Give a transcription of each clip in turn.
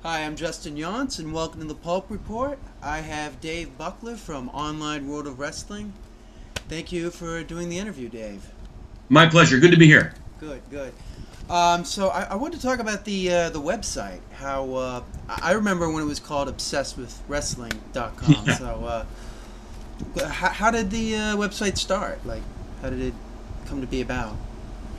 Hi, I'm Justin Yance, and welcome to the Pulp Report. I have Dave Buckler from Online World of Wrestling. Thank you for doing the interview, Dave. My pleasure. Good to be here. Good, good. So I want to talk about the website. How I remember when it was called obsessedwithwrestling.com. Yeah. How did the website start? Like, how did it come to be about?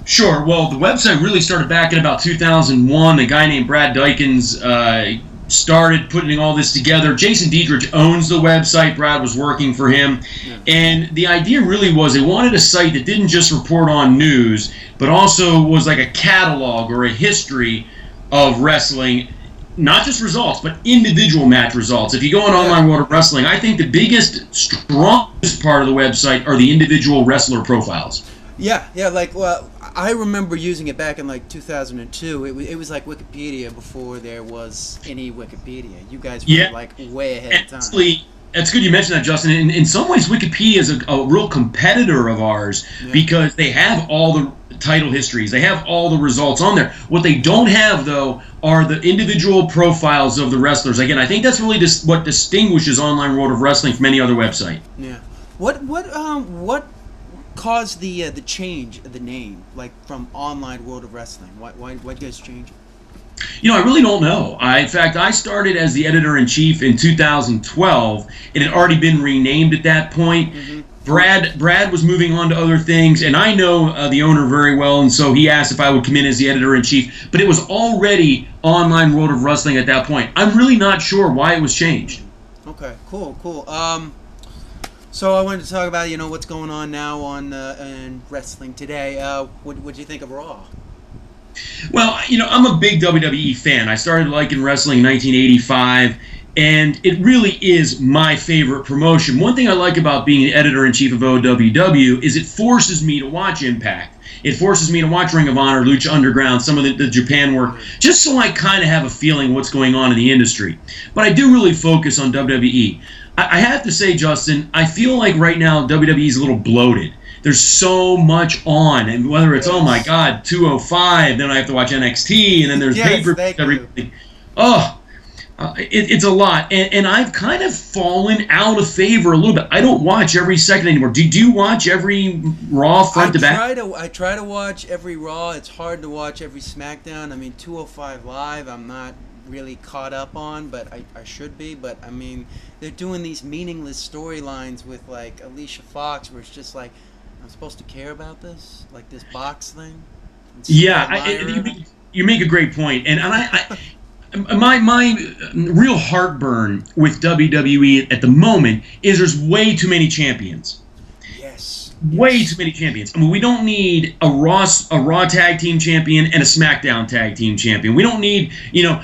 Sure. Well, the website really started back in about 2001. A guy named Brad Dykins started putting all this together. Jason Dietrich owns the website. Brad was working for him. Yeah. And the idea really was they wanted a site that didn't just report on news, but also was like a catalog or a history of wrestling. Not just results, but individual match results. If you go on Online World of Wrestling, I think the biggest, strongest part of the website are the individual wrestler profiles. Yeah. Well, I remember using it back in like 2002. It was like Wikipedia before there was any Wikipedia. You guys were Yeah, like way ahead of time. actually, it's good you mentioned that, Justin. In some ways, Wikipedia is a real competitor of ours Yeah. because they have all the title histories, they have all the results on there. What they don't have, though, are the individual profiles of the wrestlers. Again, I think that's really what distinguishes Online World of Wrestling from any other website. Yeah. What caused the change of the name, like from Online World of Wrestling? Why you guys change it? I really don't know. In fact, I started as the editor-in-chief in 2012. It had already been renamed at that point. Mm-hmm. Brad was moving on to other things, and I know the owner very well, and so he asked if I would come in as the editor-in-chief. But it was already Online World of Wrestling at that point. I'm really not sure why it was changed. Okay. Cool. So I wanted to talk about what's going on now on in wrestling today. What do you think of Raw? Well, I'm a big WWE fan. I started liking wrestling in 1985, and it really is my favorite promotion. One thing I like about being the editor-in-chief of OWW is it forces me to watch Impact. It forces me to watch Ring of Honor, Lucha Underground, some of the Japan work, just so I kind of have a feeling what's going on in the industry. But I do really focus on WWE. I have to say, Justin, I feel like right now WWE is a little bloated. There's so much on, and whether it's, oh my Yes. God, 205, then I have to watch NXT, and then there's Yes. pay-per-views Thank every you. week. Oh, it's a lot, and I've kind of fallen out of favor a little bit. I don't watch every second anymore. Do you watch every Raw front to back? I try to watch every Raw. It's hard to watch every SmackDown. I mean, 205 Live, I'm not really caught up on, but I should be. But I mean, they're doing these meaningless storylines with like Alicia Fox, where it's just like, I'm supposed to care about this, like this box thing. And Yeah, admire her. you make a great point, my real heartburn with WWE at the moment is there's way too many champions. Yes, Way too yes. many champions. I mean, we don't need a Raw tag team champion and a SmackDown tag team champion. We don't need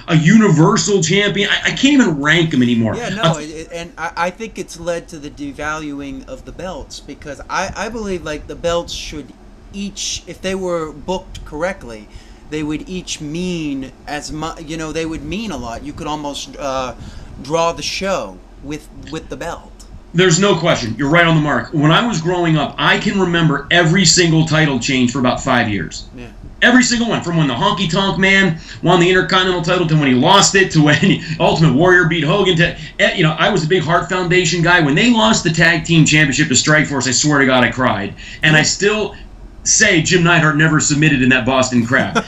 a Universal champion. I can't even rank them anymore. Yeah, no, and I think it's led to the devaluing of the belts because I believe like the belts should each, if they were booked correctly, they would each mean as much. They would mean a lot. You could almost draw the show with the belt. There's no question. You're right on the mark. When I was growing up, I can remember every single title change for about 5 years. Yeah. Every single one, from when the Honky Tonk Man won the Intercontinental title to when he lost it to when Ultimate Warrior beat Hogan to, I was a big Hart Foundation guy. When they lost the Tag Team Championship to Strikeforce, I swear to God I cried. And I still say Jim Neidhart never submitted in that Boston Crab.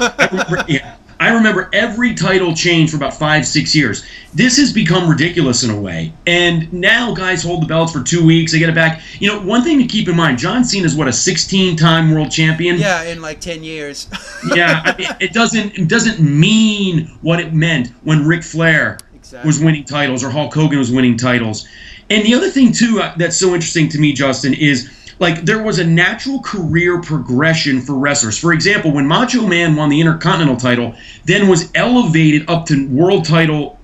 I remember every title change for about 5, 6 years. This has become ridiculous in a way. And now guys hold the belts for 2 weeks. They get it back. One thing to keep in mind, John Cena is what, a 16-time world champion? Yeah, in like 10 years. Yeah, I mean, it doesn't mean what it meant when Ric Flair Exactly. was winning titles or Hulk Hogan was winning titles. And the other thing too that's so interesting to me, Justin, is like there was a natural career progression for wrestlers. For example, when Macho Man won the Intercontinental title, then was elevated up to world title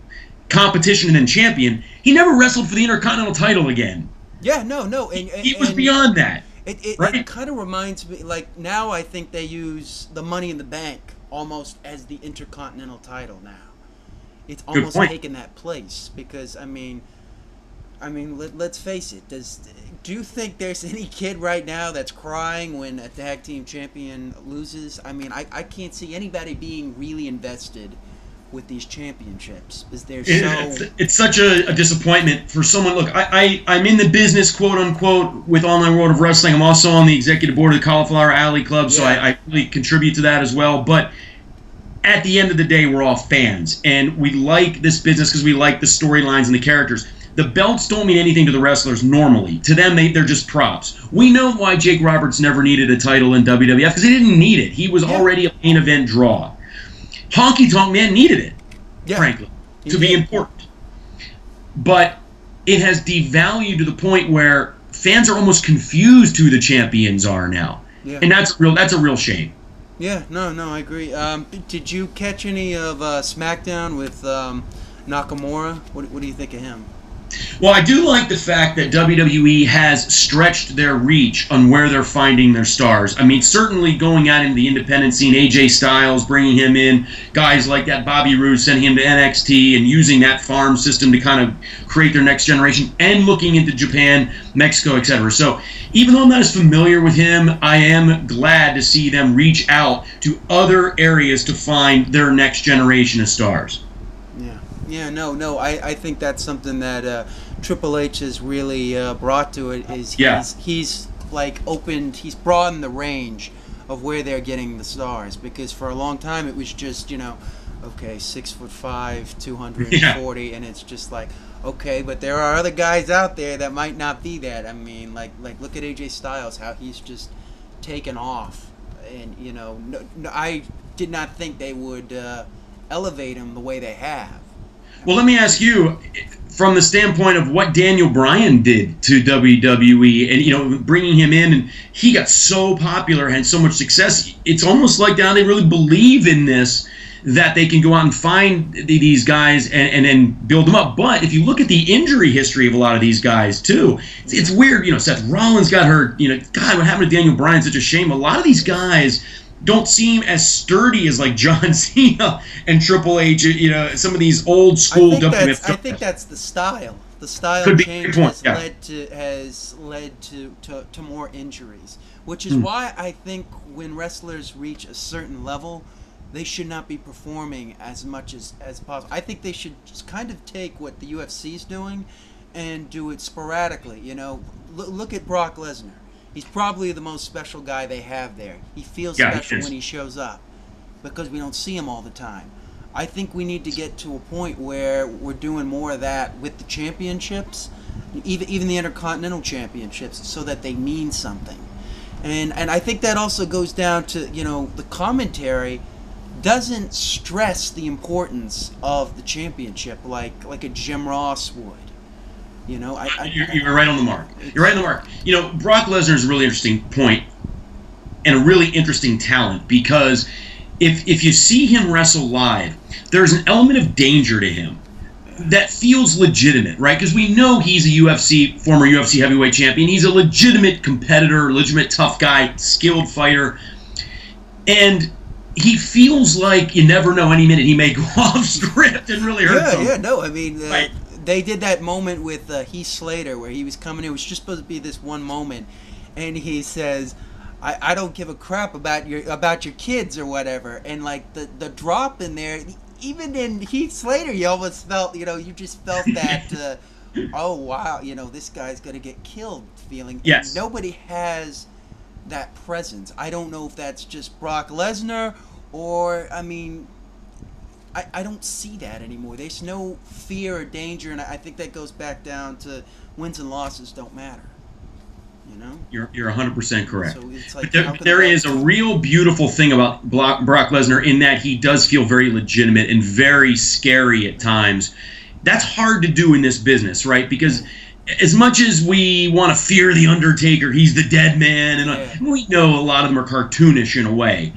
competition and then champion, he never wrestled for the Intercontinental title again. Yeah, no, He was and beyond that, it right? kind of reminds me, like, now I think they use the Money in the Bank almost as the Intercontinental title now. It's Good almost point. taken that place because, let's face it. Do you think there's any kid right now that's crying when a tag team champion loses? I can't see anybody being really invested with these championships. Is they're It's such a disappointment for someone. Look, I'm in the business, quote unquote, with Online World of Wrestling. I'm also on the executive board of the Cauliflower Alley Club, so I really contribute to that as well. But at the end of the day, we're all fans, and we like this business because we like the storylines and the characters. The belts don't mean anything to the wrestlers normally. To them, they're just props. We know why Jake Roberts never needed a title in WWF, because he didn't need it. He was already a main event draw. Honky Tonk Man needed it, frankly, to be important. But it has devalued to the point where fans are almost confused who the champions are now. Yeah. And that's a real shame. Yeah, no, I agree. Did you catch any of SmackDown with Nakamura? What do you think of him? Well, I do like the fact that WWE has stretched their reach on where they're finding their stars. I mean, certainly going out into the independent scene, AJ Styles, bringing him in, guys like that, Bobby Roode, sending him to NXT, and using that farm system to kind of create their next generation, and looking into Japan, Mexico, etc. So even though I'm not as familiar with him, I am glad to see them reach out to other areas to find their next generation of stars. Yeah, no. I think that's something that Triple H has really brought to it. He's like he's broadened the range of where they're getting the stars, because for a long time it was just 6'5", 240, and it's just like, okay, but there are other guys out there that might not be that. I mean, like look at AJ Styles, how he's just taken off, and I did not think they would elevate him the way they have. Well, let me ask you, from the standpoint of what Daniel Bryan did to WWE, and bringing him in, and he got so popular, had so much success. It's almost like now they really believe in this, that they can go out and find these guys and then build them up. But if you look at the injury history of a lot of these guys too, it's weird. Seth Rollins got hurt. God, what happened to Daniel Bryan? Such a shame. A lot of these guys don't seem as sturdy as like John Cena and Triple H. Some of these old school WWF stars. I think that's the style. The style change has led to more injuries, which is why I think when wrestlers reach a certain level, they should not be performing as much as possible. I think they should just kind of take what the UFC's doing and do it sporadically. Look at Brock Lesnar. He's probably the most special guy they have there. He feels special when he shows up because we don't see him all the time. I think we need to get to a point where we're doing more of that with the championships, even the Intercontinental Championships, so that they mean something. And I think that also goes down to, the commentary doesn't stress the importance of the championship like a Jim Ross would. You're right on the mark. You're right on the mark. Brock Lesnar is a really interesting point and a really interesting talent, because if you see him wrestle live, there's an element of danger to him that feels legitimate, right? Because we know he's a former UFC heavyweight champion. He's a legitimate competitor, legitimate tough guy, skilled fighter. And he feels like you never know, any minute he may go off script and really hurt someone. Yeah, no, I mean... They did that moment with Heath Slater where he was coming in. It was just supposed to be this one moment, and he says, "I don't give a crap about your kids or whatever." And like the drop in there, even in Heath Slater, you almost felt you just felt that oh wow, this guy's gonna get killed feeling. Yes. Nobody has that presence. I don't know if that's just Brock Lesnar or I don't see that anymore. There's no fear or danger, and I think that goes back down to wins and losses don't matter. You're 100% correct. So it's like, but there is a real beautiful thing about Brock Lesnar in that he does feel very legitimate and very scary at times. That's hard to do in this business, right? Because as much as we want to fear the Undertaker, he's the dead man, and we know a lot of them are cartoonish in a way.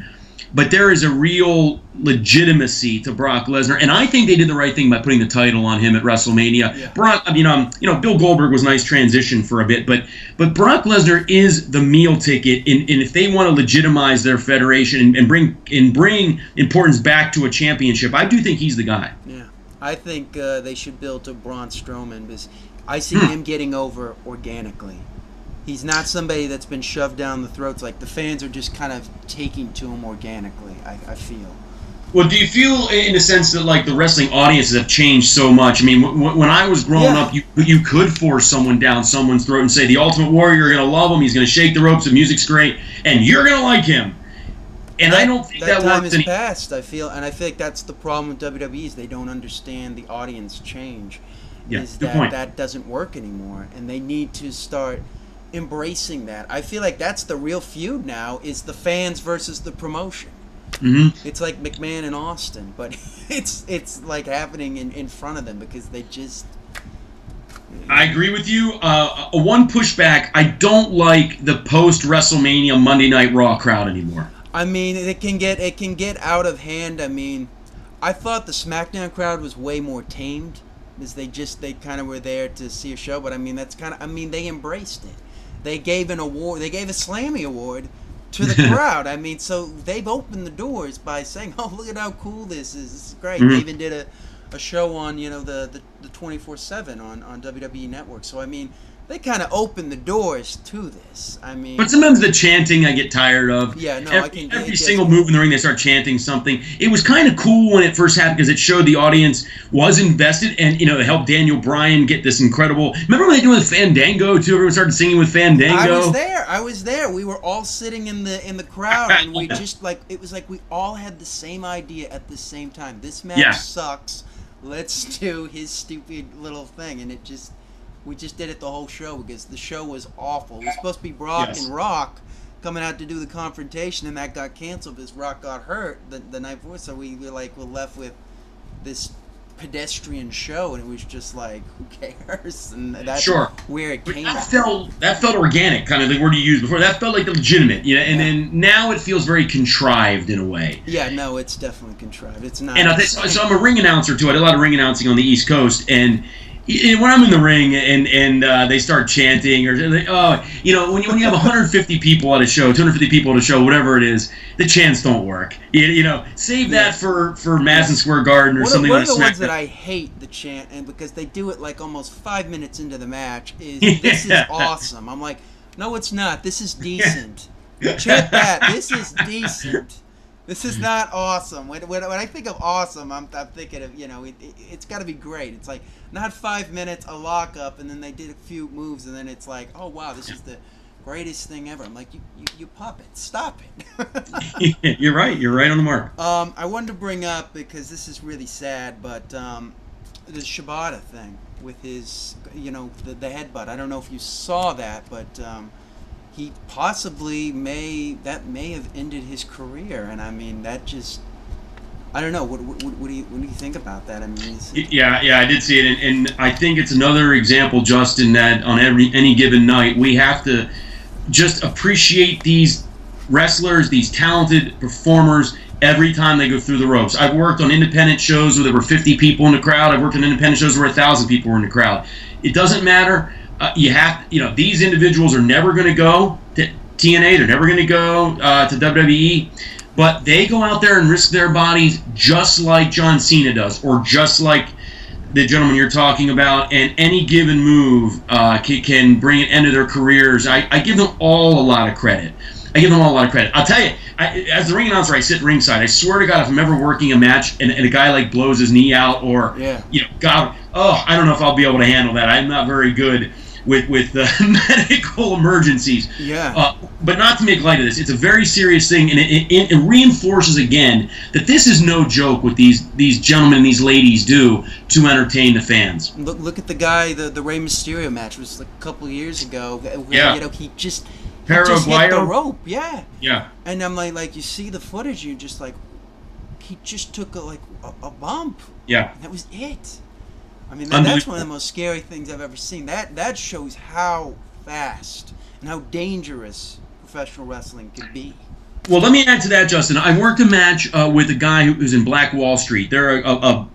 But there is a real legitimacy to Brock Lesnar, and I think they did the right thing by putting the title on him at WrestleMania. Yeah. Brock, Bill Goldberg was a nice transition for a bit, but Brock Lesnar is the meal ticket, and if they want to legitimize their federation and bring importance back to a championship, I do think he's the guy. Yeah, I think they should build to Braun Strowman, because I see him getting over organically. He's not somebody that's been shoved down the throats. Like, the fans are just kind of taking to him organically, I feel. Well, do you feel, in a sense, that like the wrestling audiences have changed so much? I mean, when I was growing up, you could force someone down someone's throat and say, "The Ultimate Warrior, you're gonna love him. He's gonna shake the ropes. The music's great, and you're gonna like him." And I don't think that time works has anymore. passed. I feel like that's the problem with WWE is they don't understand the audience change. Yeah, Is good that point. that doesn't work anymore, and they need to start embracing that. I feel like that's the real feud now: is the fans versus the promotion. Hmm. It's like McMahon and Austin, but it's like happening in front of them because they just. I agree with you. One pushback: I don't like the post WrestleMania Monday Night Raw crowd anymore. I mean, it can get out of hand. I mean, I thought the SmackDown crowd was way more tamed, because they kind of were there to see a show. But I mean, they embraced it. They gave an award. They gave a Slammy award to the crowd. I mean, so they've opened the doors by saying, "Oh, look at how cool this is. This is great." Mhm. They even did a show on the 24/7 on WWE Network. So I mean, they kind of opened the doors to this. I mean, But sometimes the chanting I get tired of. Yeah, no, Every single move in the ring, they start chanting something. It was kind of cool when it first happened because it showed the audience was invested, and it helped Daniel Bryan get this incredible. Remember when they did it with Fandango too? Everyone started singing with Fandango. I was there. We were all sitting in the crowd, and we just it was like we all had the same idea at the same time. This match sucks. Let's do his stupid little thing, and we just did it the whole show because the show was awful. It was supposed to be Brock and Rock coming out to do the confrontation, and that got canceled because Rock got hurt the night before. So we were left with this pedestrian show, and it was just like, who cares? And that's where it came from. That felt organic, kind of the word you used before. That felt like legitimate, and then now it feels very contrived in a way. Yeah, no, it's definitely contrived. It's not. And so I'm a ring announcer too. I did a lot of ring announcing on the East Coast, and when I'm in the ring and they start chanting, or when you have 150 people at a show, 250 people at a show, whatever it is, the chants don't work. Save that for Madison Square Garden or something. One of the ones that I hate the chant, and because they do it like almost 5 minutes into the match, is "This is awesome." I'm like, no, it's not. This is decent. Chant that. This is decent. This is not awesome. When I think of awesome, I'm thinking of, it's got to be great. It's like not 5 minutes, a lockup, and then they did a few moves, and then it's like, oh wow, this is the greatest thing ever. I'm like, you puppet, stop it. You're right. You're right on the mark. I wanted to bring up, because this is really sad, but the Shibata thing with his, the headbutt. I don't know if you saw that, but. He possibly may have ended his career, and I mean that just, I don't know. What do you think about that? I mean, I did see it, and I think it's another example, Justin, that on any given night we have to just appreciate these wrestlers, these talented performers. Every time they go through the ropes. I've worked on independent shows where there were 50 people in the crowd. I've worked on independent shows where 1,000 people were in the crowd. It doesn't matter. These individuals are never going to go to TNA. They're never going to go to WWE. But they go out there and risk their bodies just like John Cena does, or just like the gentleman you're talking about. And any given move can bring an end to their careers. I give them all a lot of credit. I'll tell you, as the ring announcer, I sit ringside. I swear to God, if I'm ever working a match and a guy blows his knee out, or God, I don't know if I'll be able to handle that. I'm not very good with medical emergencies. But not to make light of this, it's a very serious thing, and it reinforces again that this is no joke what these gentlemen and these ladies do to entertain the fans. Look at the guy, the Rey Mysterio match. It was a couple of years ago. He just hit the rope. Yeah. And I'm like you see the footage, you just like, he just took a bump. Yeah. And that was it. I mean, that's one of the most scary things I've ever seen. That shows how fast and how dangerous professional wrestling can be. Well, let me add to that, Justin. I worked a match with a guy who's in Black Wall Street. They're a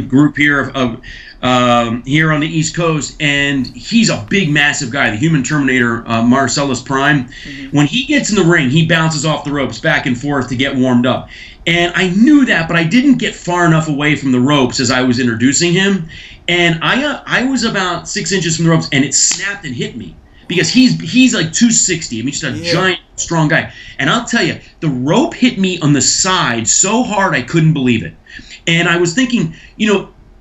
group here here on the East Coast, and he's a big, massive guy, the Human Terminator, Marcellus Prime. Mm-hmm. When he gets in the ring, he bounces off the ropes back and forth to get warmed up. And I knew that, but I didn't get far enough away from the ropes as I was introducing him. And I was about 6 inches from the ropes, and it snapped and hit me. because he's like 260. I mean, just a giant, strong guy. And I'll tell you, the rope hit me on the side so hard I couldn't believe it. And I was thinking,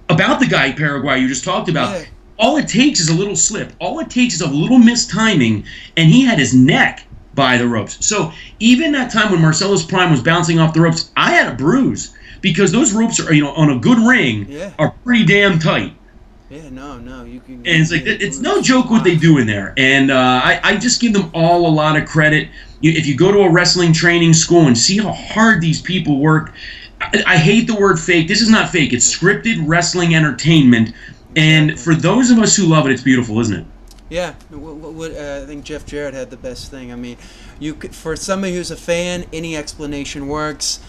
about the guy Paraguay you just talked about. Yeah. All it takes is a little slip. All it takes is a little mistiming, and he had his neck by the ropes. So even that time when Marcellus Prime was bouncing off the ropes, I had a bruise because those ropes are, on a good ring, are pretty damn tight. Yeah, no, you can. And it's like it's no joke what they do in there, and I just give them all a lot of credit. If you go to a wrestling training school and see how hard these people work, I hate the word fake. This is not fake. It's scripted wrestling entertainment, and for those of us who love it, it's beautiful, isn't it? Yeah, I think Jeff Jarrett had the best thing. I mean, for somebody who's a fan, any explanation works.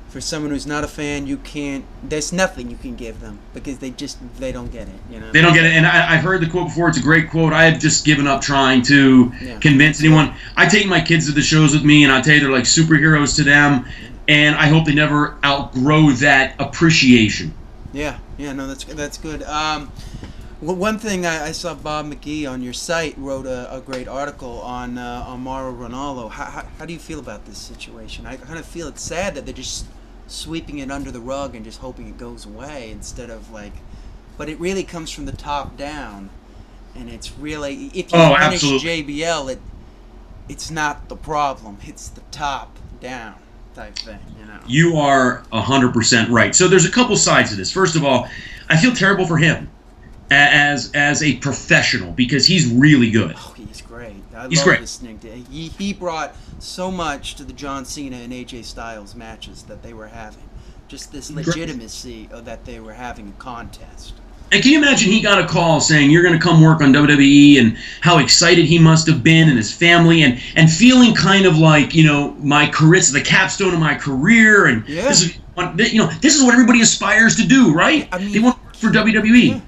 For someone who's not a fan, you can't. There's nothing you can give them because they don't get it. They don't get it, and I've heard the quote before. It's a great quote. I have just given up trying to convince anyone. I take my kids to the shows with me, and I tell you they're like superheroes to them, and I hope they never outgrow that appreciation. Yeah, no, that's good. One thing I saw Bob McGee on your site wrote a great article on Mauro Ranallo. How do you feel about this situation? I kind of feel it's sad that they're just sweeping it under the rug and just hoping it goes away instead of but it really comes from the top down, and it's really if you punish JBL, it's not the problem, it's the top down type thing. You are 100% right. So there's a couple sides to this. First of all, I feel terrible for him as a professional because he's really good. Oh, he's great. I love listening to him. He brought so much to the John Cena and AJ Styles matches that they were having. Just this legitimacy that they were having a contest. And can you imagine he got a call saying you're going to come work on WWE, and how excited he must have been, and his family, and feeling kind of like, my career, it's the capstone of my career, and this is what everybody aspires to do, right? I mean, they want to work for WWE. Yeah.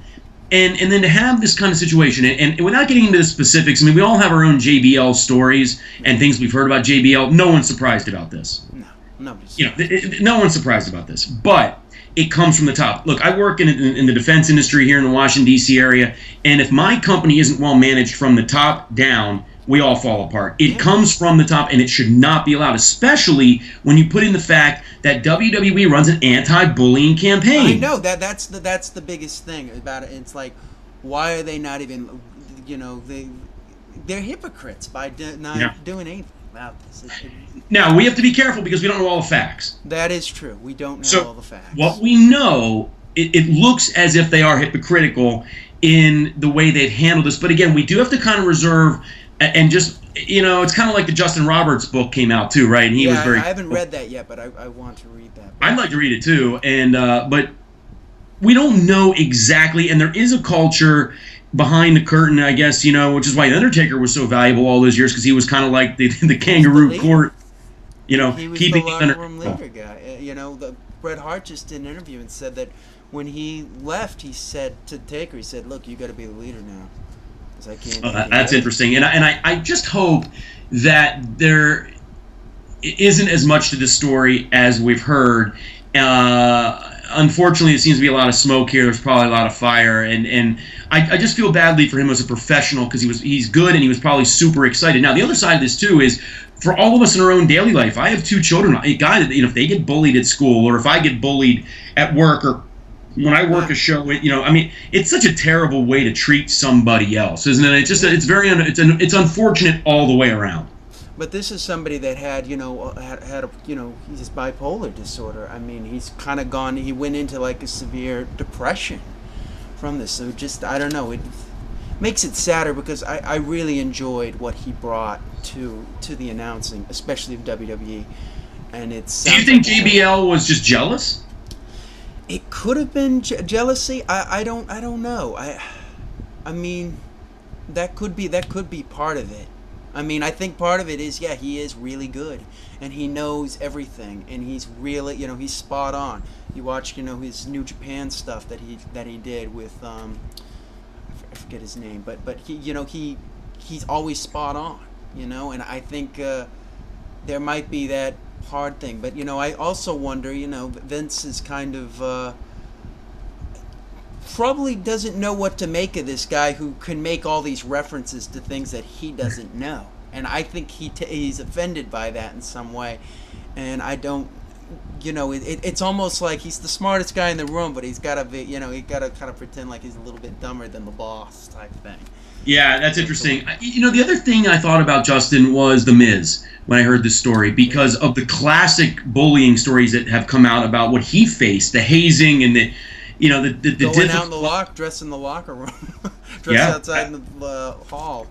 And then to have this kind of situation, and without getting into the specifics, I mean, we all have our own JBL stories and things we've heard about JBL. No one's surprised about this. No, nobody's. No one's surprised about this. But it comes from the top. Look, I work in the defense industry here in the Washington, D.C. area, and if my company isn't well managed from the top down, we all fall apart. It comes from the top, and it should not be allowed, especially when you put in the fact that WWE runs an anti-bullying campaign. I know that's the biggest thing about it. It's like, why are they not even? They're hypocrites by not doing anything about this. Now we have to be careful because we don't know all the facts. That is true. We don't know all the facts. What we know, it looks as if they are hypocritical in the way they've handled this. But again, we do have to kind of reserve. And just, it's kind of like the Justin Roberts book came out too, right? And he was very. I haven't read that yet, but I want to read that. I'd like to read it too, and but we don't know exactly. And there is a culture behind the curtain, I guess, which is why The Undertaker was so valuable all those years, because he was kind of like the kangaroo court, he was keeping the locker room leader guy. The Bret Hart just did an interview and said that when he left, he said to Taker, he said, "Look, you got to be the leader now." That's interesting, and I just hope that there isn't as much to this story as we've heard. Unfortunately, it seems to be a lot of smoke here. There's probably a lot of fire, and I just feel badly for him as a professional because he's good and he was probably super excited. Now, the other side of this too is for all of us in our own daily life. I have 2 children. A guy that if they get bullied at school, or if I get bullied at work, or when I work a show, it's such a terrible way to treat somebody else, isn't it? It's just it's unfortunate all the way around. But this is somebody that had he's bipolar disorder. I mean, he's kind of gone. He went into like a severe depression from this. So just I don't know. It makes it sadder because I really enjoyed what he brought to the announcing, especially of WWE. And it's. Do you think JBL was just jealous? It could have been jealousy. I don't know. I mean, that could be part of it. I mean, I think part of it is he is really good and he knows everything and he's really he's spot on. You watch his New Japan stuff that he did with I forget his name, but he he's always spot on. And I think there might be that hard thing, but I also wonder, Vince is kind of probably doesn't know what to make of this guy who can make all these references to things that he doesn't know. And I think he's offended by that in some way. And I don't, it's almost like he's the smartest guy in the room, but he's got to be, he got to kind of pretend like he's a little bit dumber than the boss type thing. Yeah, that's interesting. The other thing I thought about, Justin, was The Miz when I heard this story, because of the classic bullying stories that have come out about what he faced, the hazing and the going out in the dress in the locker room, outside in the hall.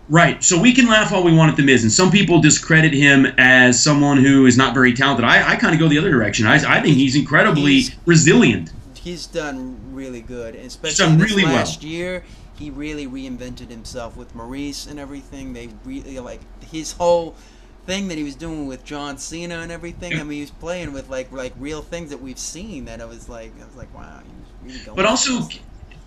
Right. So we can laugh all we want at The Miz, and some people discredit him as someone who is not very talented. I kind of go the other direction. I think he's incredibly resilient. He's done really good, especially this last year. He really reinvented himself with Maurice and everything. They really, like, his whole thing that he was doing with John Cena and everything. I mean, he was playing with like real things that we've seen. That I was like, wow, he was really going. But also,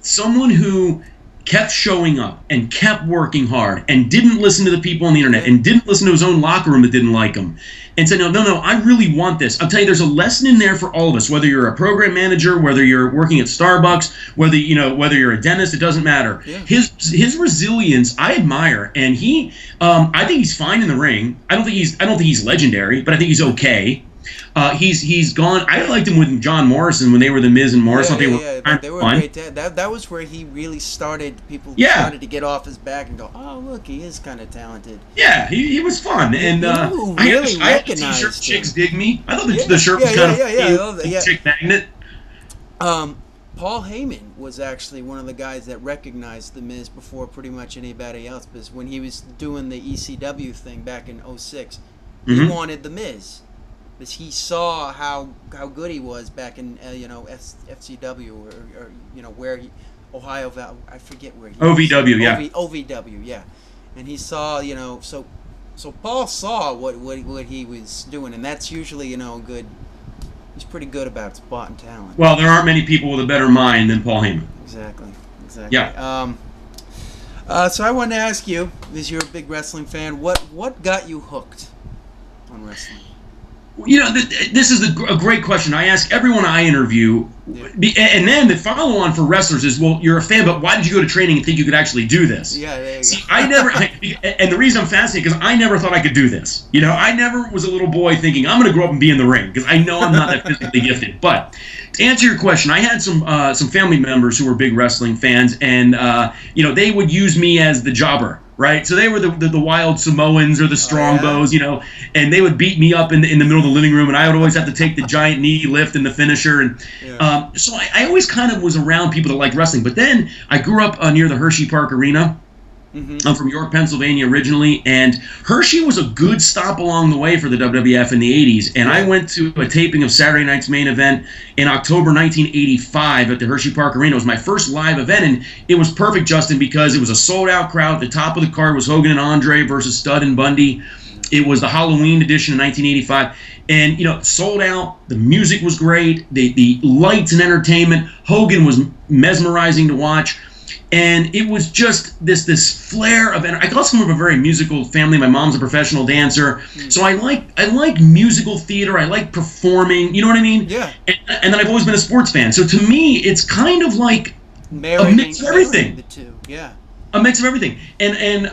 someone who kept showing up and kept working hard and didn't listen to the people on the internet and didn't listen to his own locker room that didn't like him, and said, no, I really want this. I'll tell you, there's a lesson in there for all of us, whether you're a program manager, whether you're working at Starbucks, whether you're a dentist, it doesn't matter. Yeah. His resilience, I admire, and I think he's fine in the ring. I don't think he's legendary, but I think he's okay. He's gone. I liked him with John Morrison when they were the Miz and Morrison. They were fun. Great. That was where he really started. People started to get off his back and go, "Oh, look, he is kind of talented." Yeah, he was fun. And really I had the t-shirt "Chicks Dig Me." I thought the shirt was kind of chick magnet. Paul Heyman was actually one of the guys that recognized the Miz before pretty much anybody else, because when he was doing the ECW thing back in '06, he wanted the Miz. Because he saw how good he was back in FCW or where he Ohio Val, I forget where he OVW was. OVW, yeah. And he saw so Paul saw what he was doing, and that's usually good. He's pretty good about spotting talent. Well, there aren't many people with a better mind than Paul Heyman. Exactly. Yeah. So I wanted to ask you, because you're a big wrestling fan, what got you hooked on wrestling? This is a great question. I ask everyone I interview, and then the follow-on for wrestlers is, well, you're a fan, but why did you go to training and think you could actually do this? Yeah, there you go. And the reason I'm fascinated, because I never thought I could do this. I never was a little boy thinking, I'm going to grow up and be in the ring, because I know I'm not that physically gifted. But to answer your question, I had some family members who were big wrestling fans, and they would use me as the jobber. Right, so they were the wild Samoans or the Strongbos, and they would beat me up in the middle of the living room, and I would always have to take the giant knee lift and the finisher, and so I always kind of was around people that liked wrestling. But then I grew up near the Hershey Park Arena. I'm from York, Pennsylvania originally, and Hershey was a good stop along the way for the WWF in the 80s, and I went to a taping of Saturday Night's Main Event in October 1985 at the Hershey Park Arena. It was my first live event, and it was perfect, Justin, because it was a sold-out crowd. The top of the card was Hogan and Andre versus Studd and Bundy. It was the Halloween edition of 1985, and sold out. The music was great. The lights and entertainment. Hogan was mesmerizing to watch. And it was just this flair of, and I also come from a very musical family. My mom's a professional dancer, so I like musical theater. I like performing. You know what I mean? Yeah. And then I've always been a sports fan. So to me, it's kind of like a mix of everything. The two, yeah. A mix of everything, and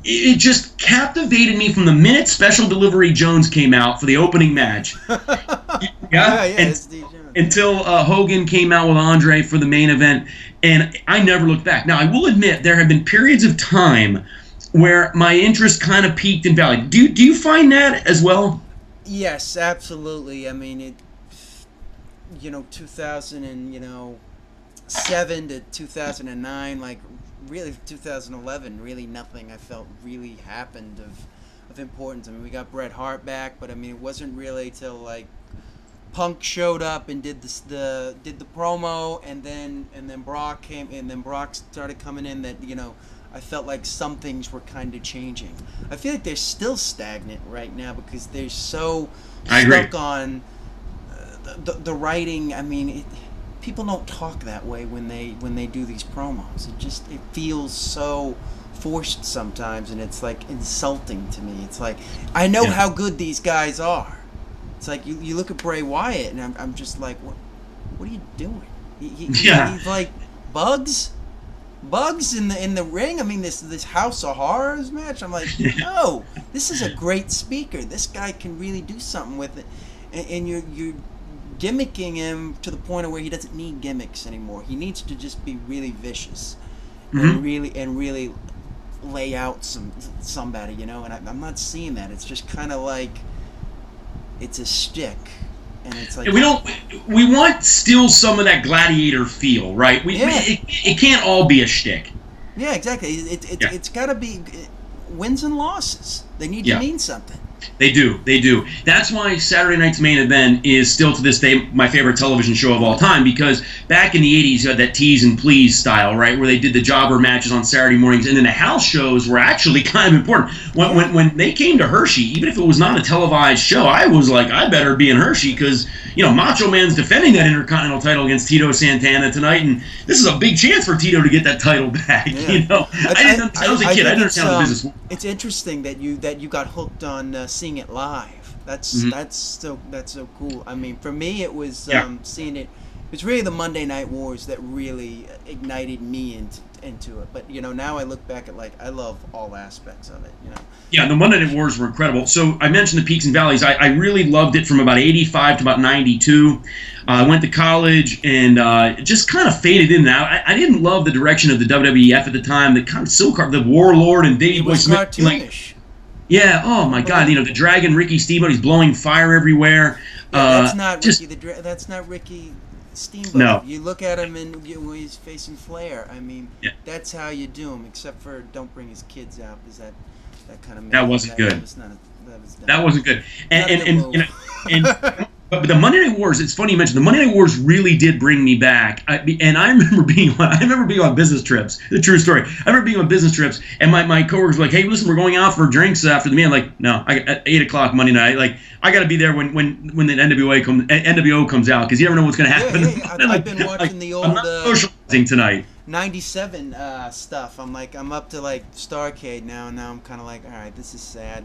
it just captivated me from the minute Special Delivery Jones came out for the opening match. Until Hogan came out with Andre for the main event, and I never looked back. Now, I will admit there have been periods of time where my interest kind of peaked and valleyed. Do you find that as well? Yes, absolutely. I mean, 2007 to 2009, like really 2011, really nothing I felt really happened of importance. I mean, we got Bret Hart back, but I mean, it wasn't really till like Punk showed up and did the promo, and then Brock came, and then Brock started coming in. That I felt like some things were kind of changing. I feel like they're still stagnant right now because they're so stuck on the writing. I mean, people don't talk that way when they do these promos. It feels so forced sometimes, and it's like insulting to me. It's like, I know how good these guys are. It's like you look at Bray Wyatt, and I'm just like, what are you doing? Yeah. He's like bugs. Bugs in the ring. I mean, this House of Horrors match. I'm like, no, this is a great speaker. This guy can really do something with it, and you're gimmicking him to the point of where he doesn't need gimmicks anymore. He needs to just be really vicious, and really lay out somebody, you know. And I'm not seeing that. It's just kind of like it's a shtick. And it's like we want still some of that gladiator feel, right? It can't all be a shtick. Yeah, exactly. It's got to be wins and losses. They need to mean something. They do. That's why Saturday Night's Main Event is still to this day my favorite television show of all time, because back in the 80s you had that tease and please style, right, where they did the jobber matches on Saturday mornings, and then the house shows were actually kind of important. When they came to Hershey, even if it was not a televised show, I was like, I better be in Hershey, because, you know, Macho Man's defending that Intercontinental title against Tito Santana tonight, and this is a big chance for Tito to get that title back. Yeah. You know, I was a kid. I didn't understand how the business worked. It's interesting that you got hooked on seeing it live. That's so cool. I mean, for me, it was seeing it. It's really the Monday Night Wars that really ignited me into it. But, you know, now I look back at, like, I love all aspects of it, you know. Yeah, the Monday Night Wars were incredible. So I mentioned the peaks and valleys. I really loved it from about 85 to about 92. I went to college and just kind of faded in and out. I didn't love the direction of the WWF at the time. The kind of the Warlord and Davey Boy Smith. Cartoonish. Yeah, oh my God, you know, the Dragon, Ricky Steamboat, he's blowing fire everywhere. Yeah, that's not Ricky Steamboat. No. You look at him and when he's facing Flair. I mean, that's how you do him, except for don't bring his kids out, because that kind of that wasn't good. That wasn't good. But the Monday Night Wars, it's funny you mentioned the Monday Night Wars really did bring me back. I remember being on business trips. The true story. I remember being on business trips, and my coworkers were like, "Hey, listen, we're going out for drinks after the meal." I'm like, "No, at 8:00 Monday night. Like, I got to be there when the NWO comes out, because you never know what's going to happen." Yeah. I've been watching the old I'm not socializing tonight. 97 stuff. I'm up to like Starrcade now, and now I'm kind of like, all right, this is sad.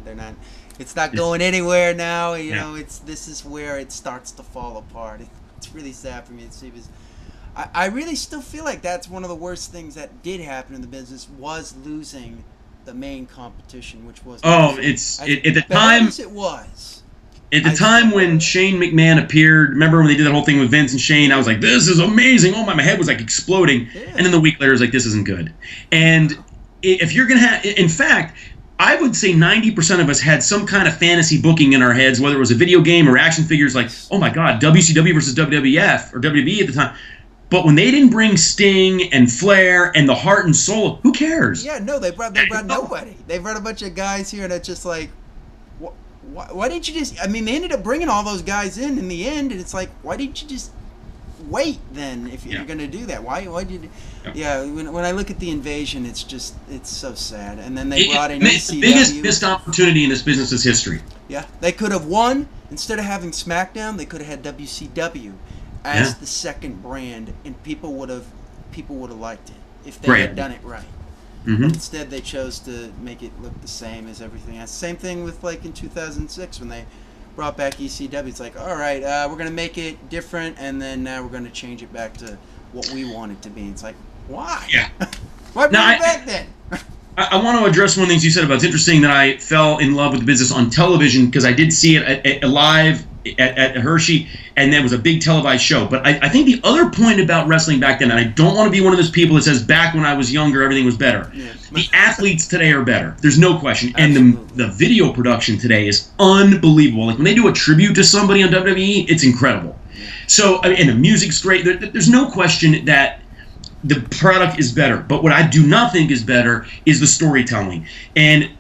It's not going anywhere now. You know, this is where it starts to fall apart. It's really sad for me to see, because I really still feel like that's one of the worst things that did happen in the business, was losing the main competition, which was at the time as it was. At the time when Shane McMahon appeared, remember when they did that whole thing with Vince and Shane? I was like, this is amazing. Oh, my head was like exploding. Yeah. And then the week later, I was like, this isn't good. And if you're going to have, in fact, I would say 90% of us had some kind of fantasy booking in our heads, whether it was a video game or action figures, like, oh my God, WCW versus WWF or WWE at the time. But when they didn't bring Sting and Flair and the heart and soul, who cares? Yeah, no, they brought nobody. They brought a bunch of guys here, and it's just like, why didn't you just... I mean, they ended up bringing all those guys in the end, and it's like, why didn't you just wait then if you're going to do that? Why did you... Yeah, when I look at the Invasion, it's so sad. And then they brought in ECW. The biggest missed opportunity in this business's history. Yeah, they could have won. Instead of having SmackDown, they could have had WCW as the second brand, and people would have liked it if they had done it right. Mm-hmm. Instead, they chose to make it look the same as everything else. Same thing with, like, in 2006 when they brought back ECW. It's like, all right, we're going to make it different, and then now we're going to change it back to what we want it to be. It's like, why? Yeah. Why bring it back then? I want to address one of the things you said about it's interesting that I fell in love with the business on television, because I did see it live at Hershey, and that was a big televised show. But I think the other point about wrestling back then, and I don't want to be one of those people that says back when I was younger everything was better. Yeah. The athletes today are better. There's no question. Absolutely. And the video production today is unbelievable. Like when they do a tribute to somebody on WWE, it's incredible. Yeah. So, and the music's great. There's no question that the product is better. But what I do not think is better is the storytelling. And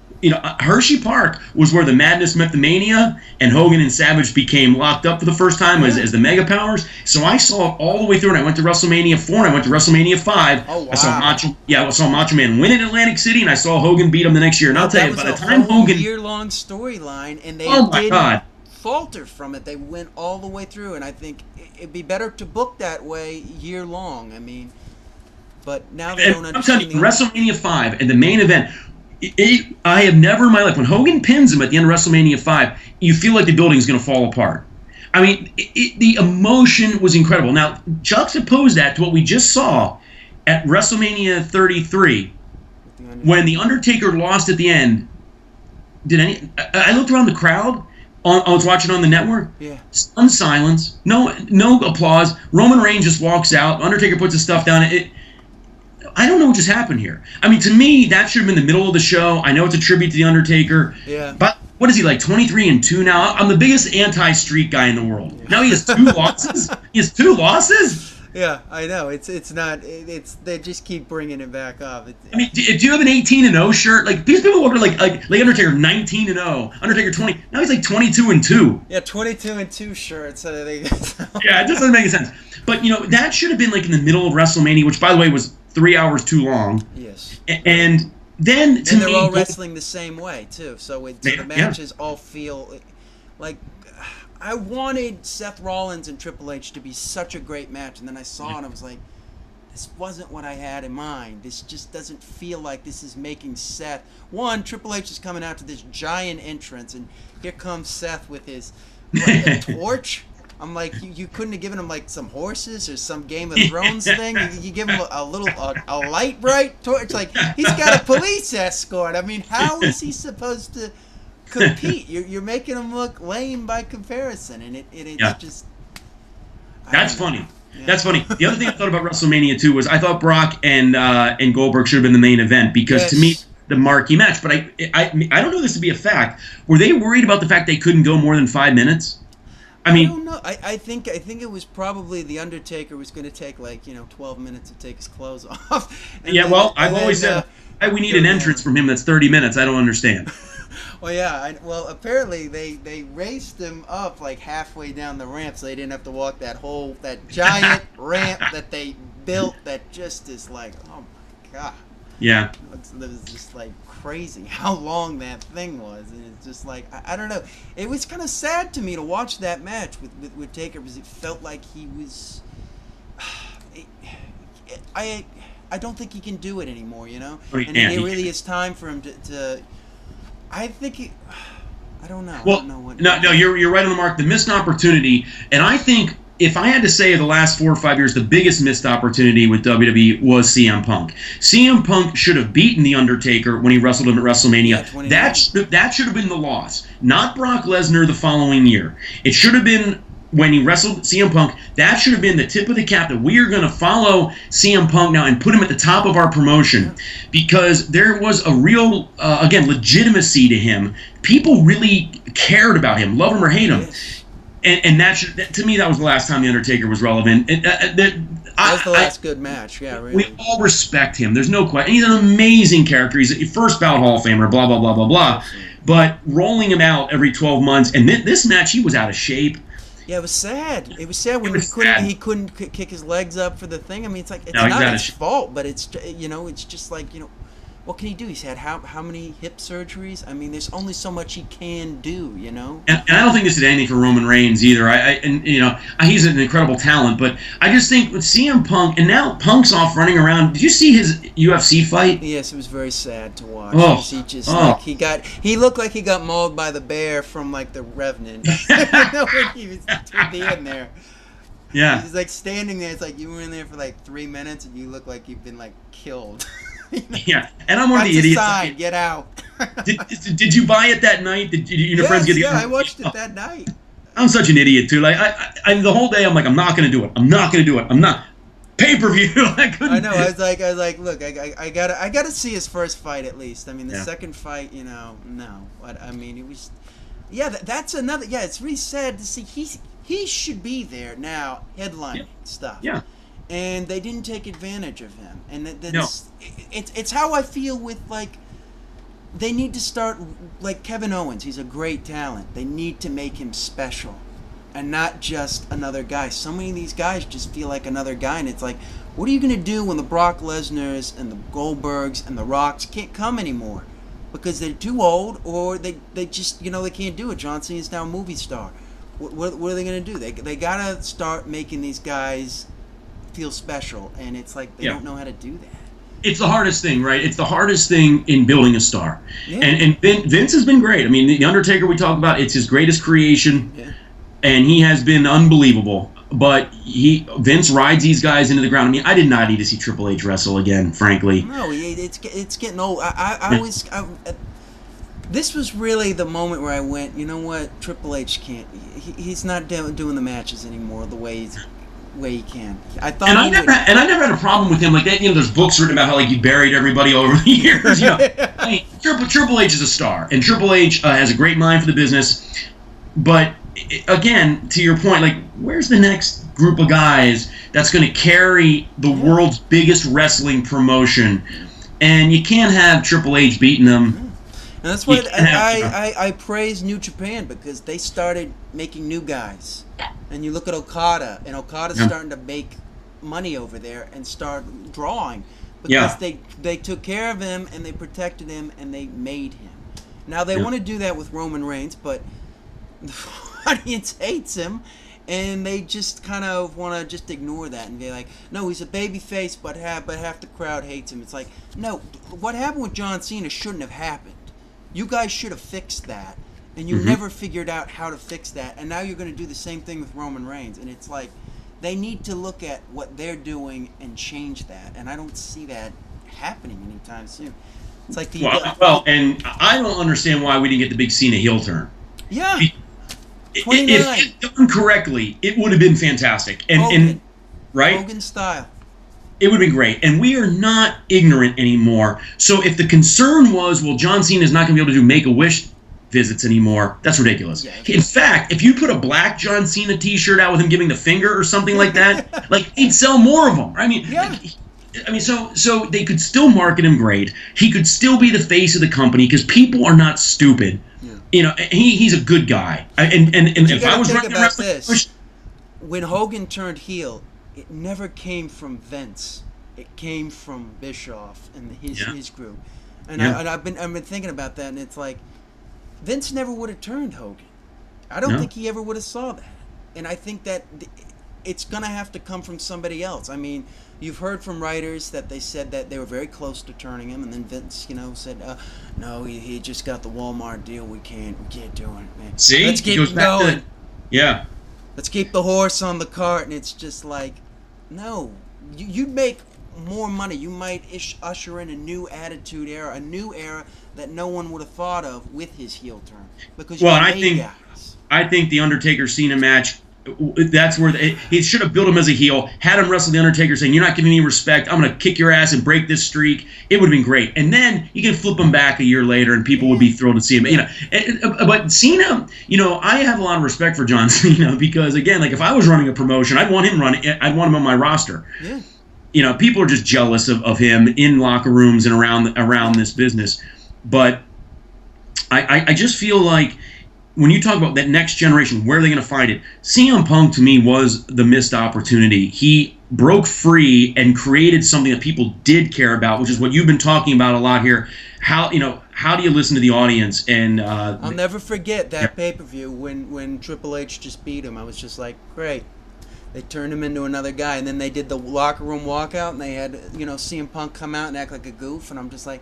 Hershey Park was where the madness met the mania, and Hogan and Savage became locked up for the first time as the Mega Powers. So I saw it all the way through, and I went to WrestleMania 4, and I went to WrestleMania 5. Oh, wow. I saw Macho Man win in Atlantic City, and I saw Hogan beat him the next year. And I'll tell you, by the time Hogan... year-long storyline, and they didn't falter from it. They went all the way through, and I think it'd be better to book that way year-long. I mean, but now they don't understand. I'm telling you, WrestleMania 5 and the main event... I have never in my life, when Hogan pins him at the end of WrestleMania 5, you feel like the building's going to fall apart. I mean, the emotion was incredible. Now, juxtapose that to what we just saw at WrestleMania 33, when The Undertaker lost at the end. I looked around the crowd. I was watching on the network. Yeah. Stunned silence. No applause. Roman Reigns just walks out. Undertaker puts his stuff down. I don't know what just happened here. I mean, to me, that should have been the middle of the show. I know it's a tribute to The Undertaker. Yeah. But what is he, like 23-2 now? I'm the biggest anti-streak guy in the world. Yeah. Now he has 2 losses? He has 2 losses? Yeah, I know. It's not. They just keep bringing it back up. I mean, do you have an 18-0 shirt? Like these people were like Undertaker 19-0, Undertaker 20. Now he's like 22-2. Yeah, 22-2 shirts. Yeah, it just doesn't make any sense. But that should have been like in the middle of WrestleMania, which by the way was 3 hours too long. Yes. And then to me, they're all wrestling the same way too. So the matches all feel like. I wanted Seth Rollins and Triple H to be such a great match, and then I saw it and I was like, this wasn't what I had in mind. This just doesn't feel like this is making Seth. One, Triple H is coming out to this giant entrance, and here comes Seth with his a torch. I'm like, you couldn't have given him like some horses or some Game of Thrones thing. You give him a light bright torch. Like he's got a police escort. I mean, how is he supposed to compete? You're making him look lame by comparison, and it's just. That's funny. Yeah. That's funny. The other thing I thought about WrestleMania 2 was I thought Brock and Goldberg should have been the main event because to me the marquee match. But I don't know this to be a fact. Were they worried about the fact they couldn't go more than 5 minutes? I mean, I don't know. I think it was probably the Undertaker was going to take 12 minutes to take his clothes off. I've always said we need an entrance from him that's 30 minutes. I don't understand. Well, yeah. Apparently they raced him up like halfway down the ramp, so they didn't have to walk that giant ramp that they built. That just is like, oh my god. Yeah. It was just like crazy how long that thing was, and it's just like I don't know. It was kind of sad to me to watch that match with Taker because it felt like he was. I don't think he can do it anymore, and it really is time for him to. I think I don't know. Well, I don't know what. No, you're right on the mark. The missed opportunity, and I think if I had to say the last 4 or 5 years, the biggest missed opportunity with WWE was CM Punk. CM Punk should have beaten The Undertaker when he wrestled him at WrestleMania. That should have been the loss, not Brock Lesnar the following year. It should have been when he wrestled CM Punk. That should have been the tip of the cap that we are going to follow CM Punk now and put him at the top of our promotion because there was a real, legitimacy to him. People really cared about him, love him or hate him. And to me, that was the last time The Undertaker was relevant. That was the last good match, yeah, really. We all respect him. There's no question. He's an amazing character. He's a first ballot Hall of Famer, blah, blah, blah, blah, blah. But rolling him out every 12 months, and this match, he was out of shape. Yeah, it was sad. It was sad when he couldn't kick his legs up for the thing. I mean, it's not his fault, but it's just like what can he do? He's had how many hip surgeries? I mean, there's only so much he can do, And I don't think this did anything for Roman Reigns either. He's an incredible talent, but I just think with CM Punk, and now Punk's off running around. Did you see his UFC fight? Yes, it was very sad to watch. He looked like he got mauled by the bear from like the Revenant. When he was toward the end there. Yeah. He's like standing there. It's like you were in there for like 3 minutes and you look like you've been like killed. Yeah, and I'm one of the idiots. Sign, get out. Did you buy it that night? Did your friends get it? Yeah, I watched it that night. I'm such an idiot too. Like I the whole day I'm like, I'm not gonna do it. I'm not gonna do it. I'm not. Pay-per-view. I know. I was like, look, I gotta see his first fight at least. I mean, the second fight, no. But I mean, it was. Yeah, that's another. Yeah, it's really sad to see. He should be there now, headlining stuff. Yeah. And they didn't take advantage of him, and it's how I feel with like. They need to start like Kevin Owens. He's a great talent. They need to make him special, and not just another guy. So many of these guys just feel like another guy, and it's like, what are you gonna do when the Brock Lesnars and the Goldbergs and the Rocks can't come anymore because they're too old, or they just they can't do it. John Cena is now a movie star. What are they gonna do? They gotta start making these guys feel special, and it's like they don't know how to do that. It's the hardest thing, right? It's the hardest thing in building a star. Yeah. And Vince has been great. I mean, The Undertaker we talk about, it's his greatest creation. Yeah. and he has been unbelievable. But Vince rides these guys into the ground. I mean, I did not need to see Triple H wrestle again, frankly. No, it's getting old. This was really the moment where I went, you know what, Triple H can't. He's not doing the matches anymore the way he can. I thought, I never had a problem with him like that. You know, there's books written about how like he buried everybody over the years. You know, I mean, Triple H is a star, and Triple H has a great mind for the business. But again, to your point, like, where's the next group of guys that's going to carry the world's biggest wrestling promotion? And you can't have Triple H beating them. And that's why I praise New Japan, because they started making new guys. And you look at Okada, and Okada's starting to make money over there and start drawing. Because they took care of him, and they protected him, and they made him. Now, they want to do that with Roman Reigns, but the audience hates him, and they just kind of want to just ignore that and be like, no, he's a babyface, but half the crowd hates him. It's like, no, what happened with John Cena shouldn't have happened. You guys should have fixed that, and you never figured out how to fix that, and now you're going to do the same thing with Roman Reigns, and it's like, they need to look at what they're doing and change that, and I don't see that happening anytime soon. It's like and I don't understand why we didn't get the big Cena heel turn. Yeah. 29. If done correctly, it would have been fantastic. And right? Hogan style. It would have been great. And we are not ignorant anymore. So if the concern was, well, John Cena is not going to be able to do Make-A-Wish visits anymore, that's ridiculous. Yeah. In fact, if you put a black John Cena t-shirt out with him giving the finger or something like that, like, he'd sell more of them. I mean, so they could still market him great. He could still be the face of the company because people are not stupid. Yeah. You know, he's a good guy. And if I was running around this, when Hogan turned heel, it never came from Vince. It came from Bischoff and his group. And I've been thinking about that, and it's like, Vince never would have turned Hogan. I don't think he ever would have saw that. And I think that it's going to have to come from somebody else. I mean, you've heard from writers that they said that they were very close to turning him, and then Vince, said, no, he just got the Walmart deal. We can't do it, man. See? Let's keep it going. Yeah. Let's keep the horse on the cart. And it's just like, no. You'd make more money. You might usher in a new attitude era, a new era that no one would have thought of with his heel turn. Because I think the Undertaker Cena match, that's where he should have built him as a heel, had him wrestle the Undertaker, saying, "You're not giving me respect. I'm going to kick your ass and break this streak." It would have been great. And then you can flip him back a year later, and people would be thrilled to see him. But Cena, I have a lot of respect for John Cena because, again, like, if I was running a promotion, I'd want him on my roster. Yeah. People are just jealous of him in locker rooms and around this business. But I just feel like, when you talk about that next generation, where are they going to find it? CM Punk, to me, was the missed opportunity. He broke free and created something that people did care about, which is what you've been talking about a lot here. How do you listen to the audience? And I'll never forget that pay-per-view when Triple H just beat him. I was just like, great. They turned him into another guy, and then they did the locker room walkout, and they had CM Punk come out and act like a goof, and I'm just like,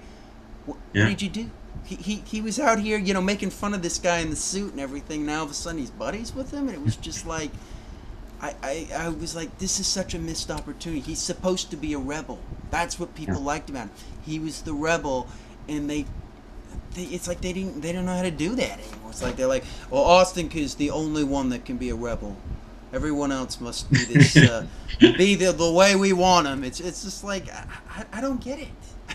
what did you do? He was out here, making fun of this guy in the suit and everything. Now all of a sudden he's buddies with him, and it was just like, I was like, this is such a missed opportunity. He's supposed to be a rebel. That's what people liked about him. He was the rebel, and it's like they don't know how to do that anymore. It's like they're like, well, Austin is the only one that can be a rebel. Everyone else must be this, be the way we want him. It's just like, I don't get it.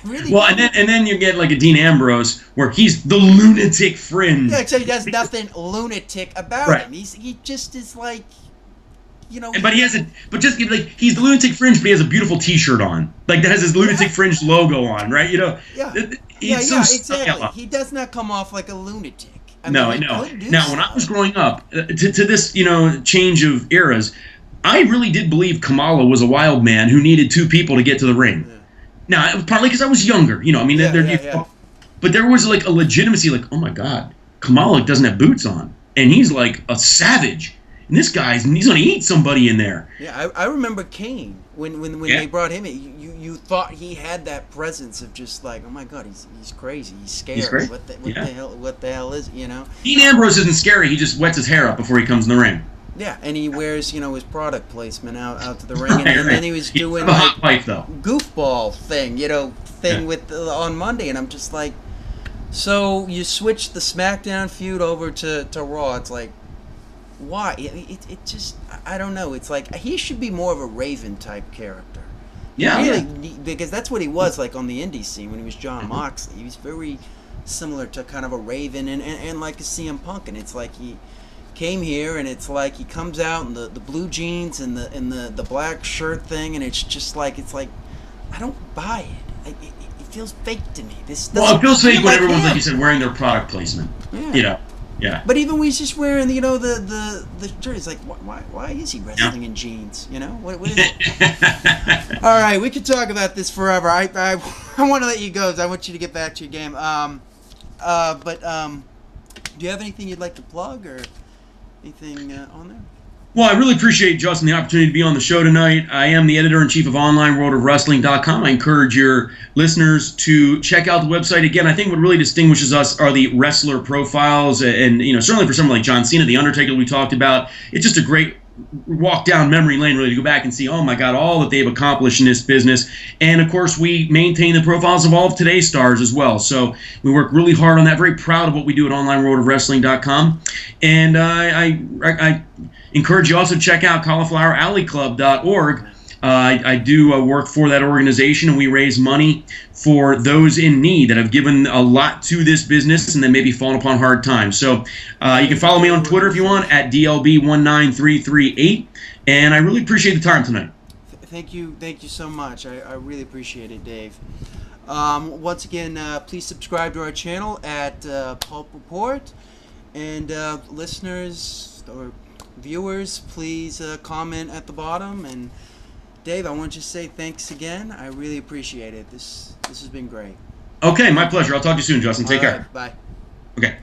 Really? Well, and then you get like a Dean Ambrose where he's the lunatic fringe. Yeah, except he does nothing lunatic about him. He just is like, But he's the lunatic fringe, but he has a beautiful T-shirt on, like that has his lunatic fringe logo on, right? Exactly. He does not come off like a lunatic. No. Now, when I was growing up, to this change of eras, I really did believe Kamala was a wild man who needed two people to get to the ring. Yeah. Now, it was partly because I was younger, but there was like a legitimacy, like, oh my God, Kamala doesn't have boots on, and he's like a savage, and this guy's he's gonna eat somebody in there. Yeah, I remember Kane when they brought him in. You thought he had that presence of just like, oh my God, he's crazy, he's scary. He's crazy. What the hell is it? Dean Ambrose isn't scary. He just wets his hair up before he comes in the ring. Yeah, and he wears, his product placement out to the ring, and then he was doing the hot pipe though. goofball thing, Yeah. with on Monday, and I'm just like, so you switch the SmackDown feud over to Raw. It's like, why? It just, I don't know. It's like he should be more of a Raven type character. Yeah, Really, because that's what he was like on the indie scene when he was John Moxley. He was very similar to kind of a Raven and like a CM Punk, and it's like he came here and it's like he comes out in the blue jeans and the black shirt thing, and it's like I don't buy it. It feels fake to me. Well, it feels fake when like everyone's, him. like you said, wearing their product placement. Yeah. Yeah. But even when he's just wearing the shirt, it's like why is he wrestling in jeans? What is it? All right, we could talk about this forever. I want to let you go. 'Cause I want you to get back to your game. But do you have anything you'd like to plug or anything on there? Well, I really appreciate, Justin, the opportunity to be on the show tonight. I am the editor-in-chief of OnlineWorldOfWrestling.com. I encourage your listeners to check out the website. Again, I think what really distinguishes us are the wrestler profiles, and certainly for someone like John Cena, The Undertaker we talked about, it's just a great walk down memory lane, really, to go back and see, oh my God, all that they've accomplished in this business. And of course, we maintain the profiles of all of today's stars as well. So we work really hard on that. Very proud of what we do at OnlineWorldOfWrestling.com. And I encourage you also to check out CauliflowerAlleyClub.org. I do work for that organization, and we raise money for those in need that have given a lot to this business and then maybe fallen upon hard times. So you can follow me on Twitter if you want, at DLB19338. And I really appreciate the time tonight. Thank you so much. I really appreciate it, Dave. Once again, please subscribe to our channel at Pulp Report. And listeners or viewers, please comment at the bottom. And Dave, I want to just say thanks again. I really appreciate it. This has been great. Okay, my pleasure. I'll talk to you soon, Justin. Take care. Bye. Okay.